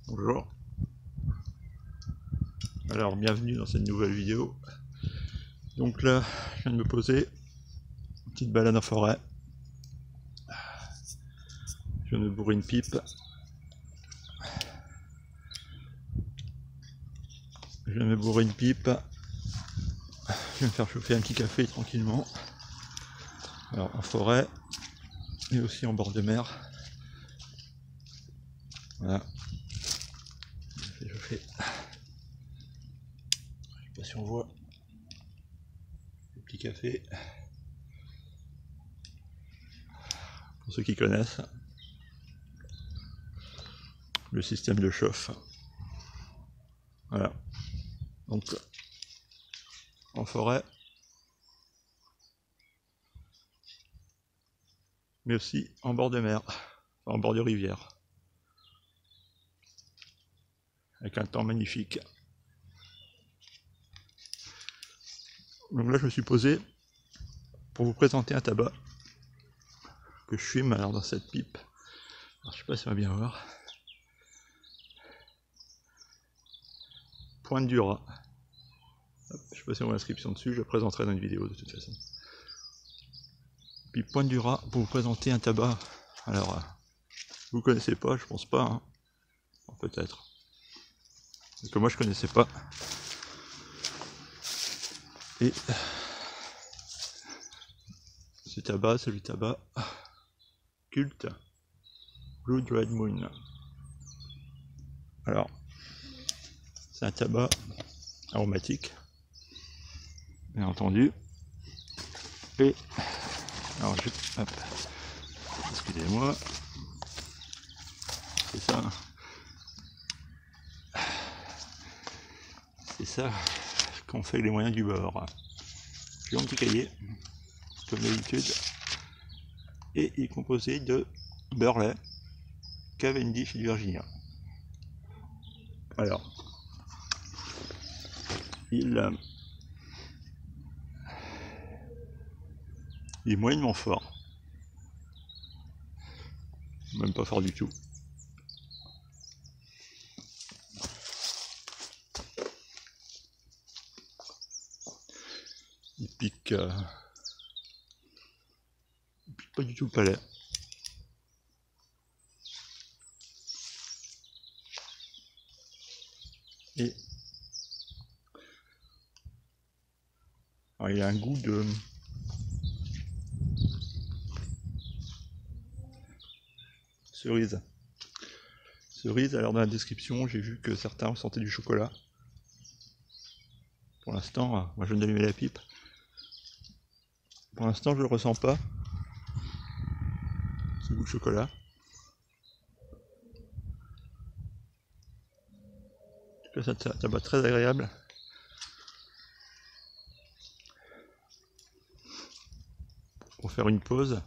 Bonjour, alors bienvenue dans cette nouvelle vidéo. Donc là, je viens de me poser, une petite balade en forêt. Je viens de me bourrer une pipe. Je viens de me bourrer une pipe. Je viens de faire chauffer un petit café tranquillement. Alors en forêt, et aussi en bord de mer. Voilà. Je fais. Je sais pas si on voit le petit café. Pour ceux qui connaissent, le système de chauffe. Voilà. Donc en forêt, mais aussi en bord de mer, en bord de rivière, avec un temps magnifique. Donc là, je me suis posé pour vous présenter un tabac que je fume alors dans cette pipe. Alors, je sais pas si on va bien voir. Pointe du Rat. Hop, je sais pas si on voit l'inscription dessus, je le présenterai dans une vidéo de toute façon. Puis Pointe du Rat pour vous présenter un tabac. Alors, vous connaissez pas, je pense pas, hein. Bon, peut-être. Que moi je connaissais pas. Et ce tabac, c'est le tabac culte Blood Red Moon. Alors, c'est un tabac aromatique, bien entendu. Et alors hop, excusez-moi, c'est ça. C'est ça qu'on fait avec les moyens du bord. J'ai un petit cahier, comme d'habitude, et il est composé de Burley, Cavendish et du Virginia. Alors, il est moyennement fort, même pas fort du tout. Il pique pas du tout le palais. Et alors, il a un goût de cerise. Cerise, alors dans la description, j'ai vu que certains ressentaient du chocolat. Pour l'instant, moi je viens d'allumer la pipe. Pour l'instant, je le ressens pas. Ce goût de chocolat. C'est un tabac très agréable. Pour faire une pause.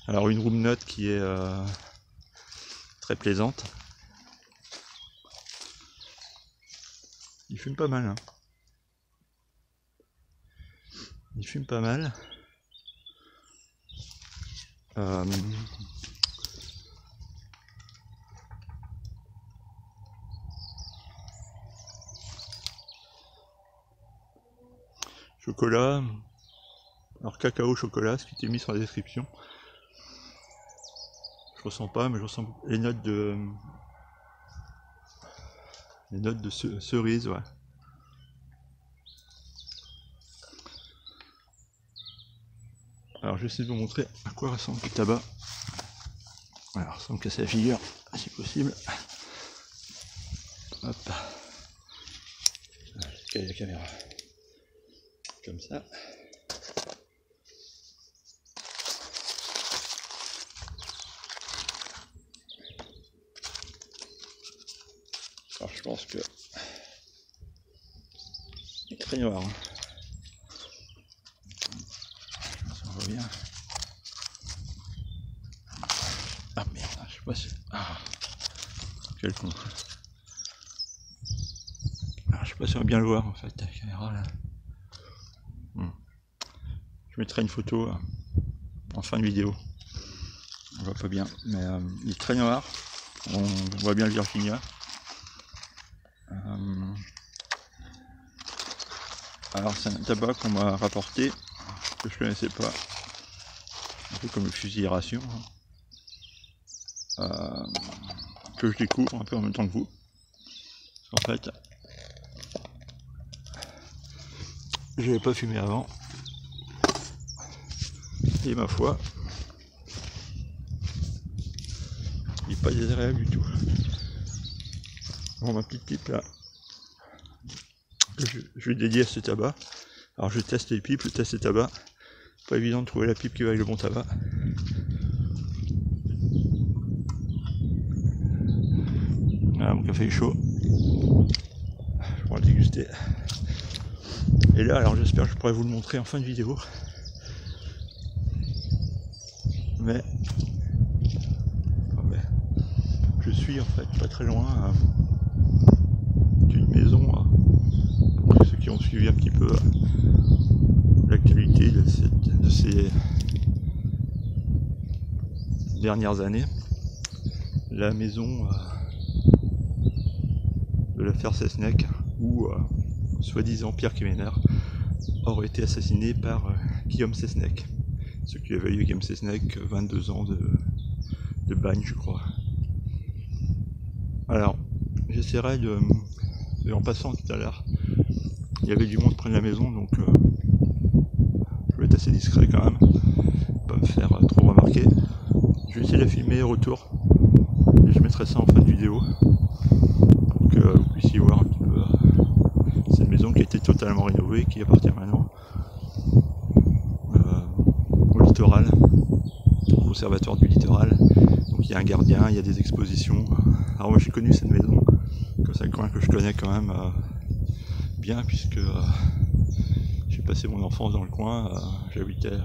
Alors une room note qui est très plaisante. Il fume pas mal, hein. Il fume pas mal. Chocolat. Alors cacao chocolat, ce qui était mis sur la description. Je ressens pas, mais je ressens les notes de cerise, ouais. Alors je vais essayer de vous montrer à quoi ressemble le tabac. Alors sans me casser la figure, si possible. Hop. Je caler la caméra. Comme ça. Alors je pense que il est très noir, hein. Ça voit bien. Ah merde, je sais pas si. Ah, quel con. Alors je sais pas si on va bien le voir en fait, la caméra là. Je mettrai une photo en fin de vidéo. On voit pas bien, mais il est très noir. On voit bien le Virginia. Alors c'est un tabac qu'on m'a rapporté, que je connaissais pas, un peu comme le fusil ration, que je découvre un peu en même temps que vous. En fait, j'avais pas fumé avant, et ma foi, il n'est pas désagréable du tout. Bon, ma petite pipe là, je vais dédier à ce tabac. Alors je teste les pipes, je teste les tabacs. Pas évident de trouver la pipe qui va avec le bon tabac. Voilà, mon café est chaud. Je pourrais le déguster. Et là, alors j'espère que je pourrai vous le montrer en fin de vidéo. Mais je suis en fait pas très loin d'une maison. Pour ceux qui ont suivi un petit peu l'actualité de ces dernières années, la maison de l'affaire Cesnec, où soi-disant Pierre Quéméner aurait été assassiné par Guillaume Cesnec, ce qui a valu à Guillaume Cesnec 22 ans de bagne, je crois. Alors, j'essaierai et en passant tout à l'heure, il y avait du monde près de la maison, donc je vais être assez discret quand même, pas me faire trop remarquer. Je vais essayer de la filmer au retour, et je mettrai ça en fin de vidéo, pour que vous puissiez voir un petit peu cette maison qui a été totalement rénovée, qui appartient maintenant au littoral, au conservatoire du littoral. Donc il y a un gardien, il y a des expositions. Alors moi j'ai connu cette maison, comme c'est un coin que je connais quand même bien, puisque j'ai passé mon enfance dans le coin, j'habitais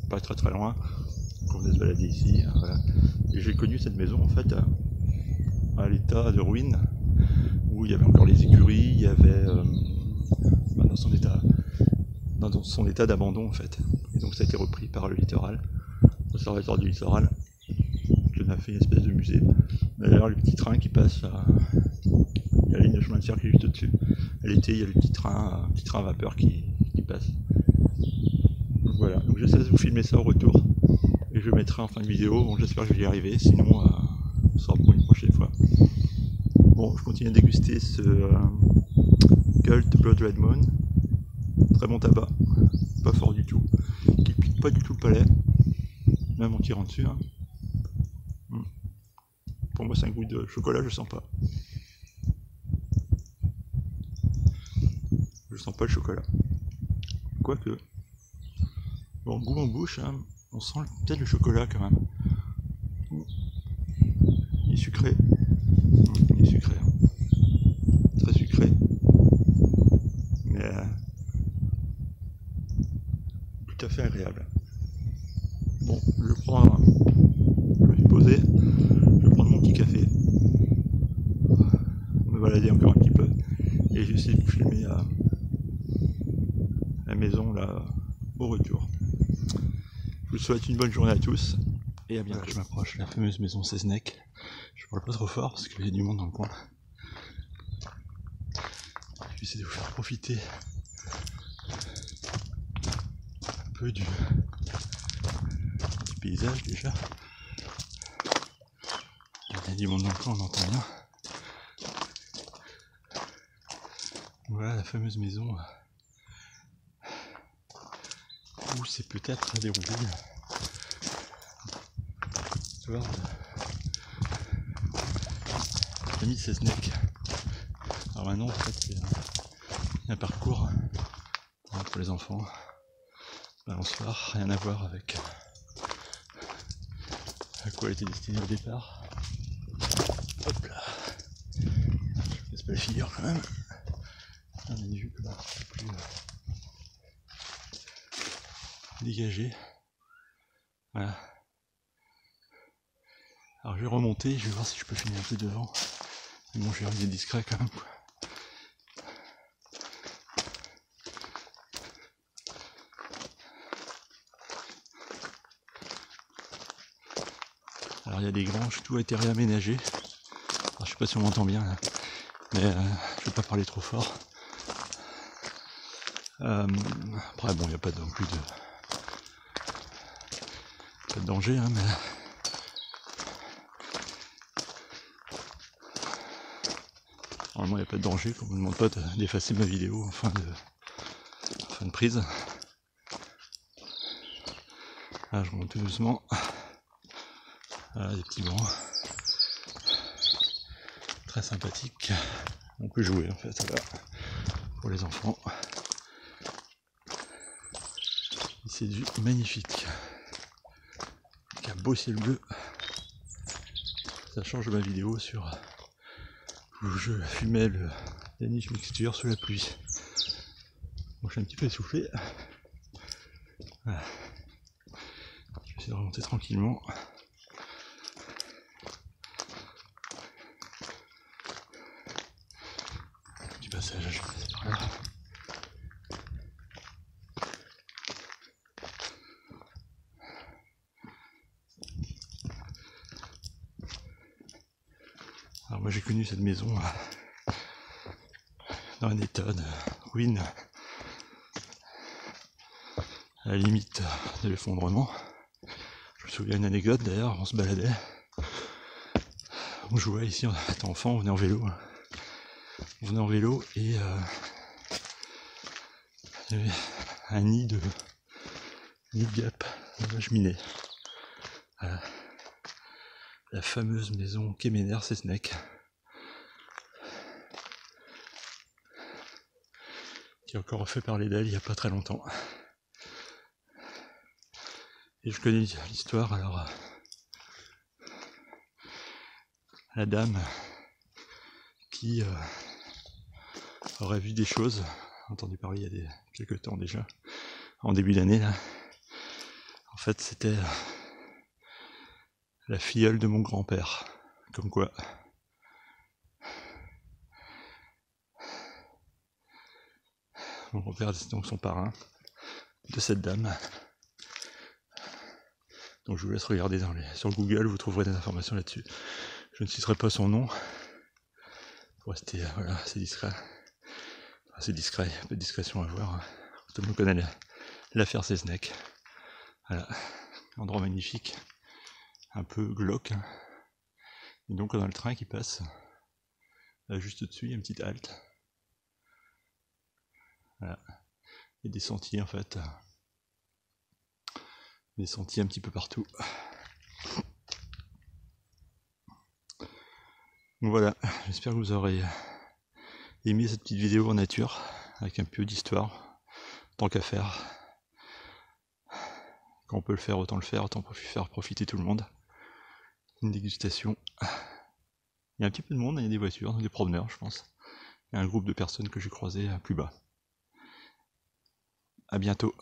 pas très loin, on venait se balader ici, voilà. Et j'ai connu cette maison en fait à l'état de ruine, où il y avait encore les écuries, il y avait dans son état d'abandon en fait. Et donc ça a été repris par le littoral, le conservatoire du littoral, qui en a fait une espèce de musée. D'ailleurs le petit train qui passe, il y a la ligne de chemin de fer qui est juste au-dessus. À l'été il y a le petit train à vapeur qui passe. Donc voilà, donc j'essaie de vous filmer ça au retour. Et je mettrai en fin de vidéo, bon j'espère que je vais y arriver, sinon ça sera pour une prochaine fois. Bon, je continue à déguster ce Cult Blood Red Moon. Très bon tabac, pas fort du tout, qui pique pas du tout le palais, même en tirant dessus. Hein. Pour moi c'est un goût de chocolat, je sens pas. Je sens pas le chocolat. Quoique, bon, goût en bouche, hein, on sent peut-être le chocolat quand même. Il est sucré. Il est sucré. Hein. Très sucré. Mais tout à fait agréable. Bon, je vais me poser, je vais prendre mon petit café, me balader encore un petit peu, et j'essaie de filmer la maison là au retour. Je vous souhaite une bonne journée à tous, et à bientôt. Voilà, je m'approche de la fameuse maison Cesnec. Je parle pas trop fort parce qu'il y a du monde dans le coin. Je vais essayer de vous faire profiter un peu du paysage déjà. Il y a du monde dans le coin, on entend bien. Voilà la fameuse maison où c'est peut-être déroulé l'histoire de l'ami Cesnec. Alors maintenant en fait c'est un parcours pour les enfants, balançoire, rien à voir avec à quoi elle était destinée au départ. Hop là, je ne laisse pas la figure quand même. On a une vue là, plus dégagée. Voilà. Alors je vais remonter, je vais voir si je peux filmer un peu devant. Mais bon, je vais rester discret quand même. Quoi. Alors il y a des granges, tout a été réaménagé. Alors, je sais pas si on m'entend bien là, mais je vais pas parler trop fort. Après bon, il n'y a pas non plus pas de danger, hein, mais normalement il n'y a pas de danger, qu'on ne me demande pas d'effacer ma vidéo en fin de prise. Là je monte tout doucement. Voilà, des petits bancs très sympathiques. On peut jouer en fait là, pour les enfants. C'est du magnifique. Un beau ciel bleu. Ça change ma vidéo sur où je fumais la niche mixture sous la pluie. Bon, je suis un petit peu essoufflé. Voilà. Je vais essayer de remonter tranquillement. Petit passage, je vais passer par là. Alors moi j'ai connu cette maison dans un état de ruine, à la limite de l'effondrement. Je me souviens d'une anecdote d'ailleurs, on se baladait, on jouait ici, on était enfant, on venait en vélo. On venait en vélo et il y avait un nid de guêpes dans la cheminée. Voilà. La fameuse maison Kemener-Sesnek, qui a encore fait parler d'elle il n'y a pas très longtemps. Et je connais l'histoire, alors la dame qui aurait vu des choses, entendu parler il y a quelques temps déjà, en début d'année là. En fait c'était la filleule de mon grand-père, comme quoi. Mon grand-père est donc son parrain de cette dame. Donc je vous laisse regarder sur Google, vous trouverez des informations là-dessus. Je ne citerai pas son nom, pour rester voilà, assez discret. Assez discret, il y a peu de discrétion à voir. Tout le monde connaît l'affaire Sesnek. Voilà, endroit magnifique, un peu glauque. Et donc on a le train qui passe. Là, juste au-dessus, il y a une petite halte. Voilà. Il y a des sentiers en fait. Des sentiers un petit peu partout. Donc voilà, j'espère que vous aurez aimé cette petite vidéo en nature, avec un peu d'histoire, tant qu'à faire. Quand on peut le faire, autant faire profiter tout le monde. Une dégustation. Il y a un petit peu de monde, il y a des voitures, des promeneurs je pense. Il y a un groupe de personnes que j'ai croisées plus bas. A bientôt.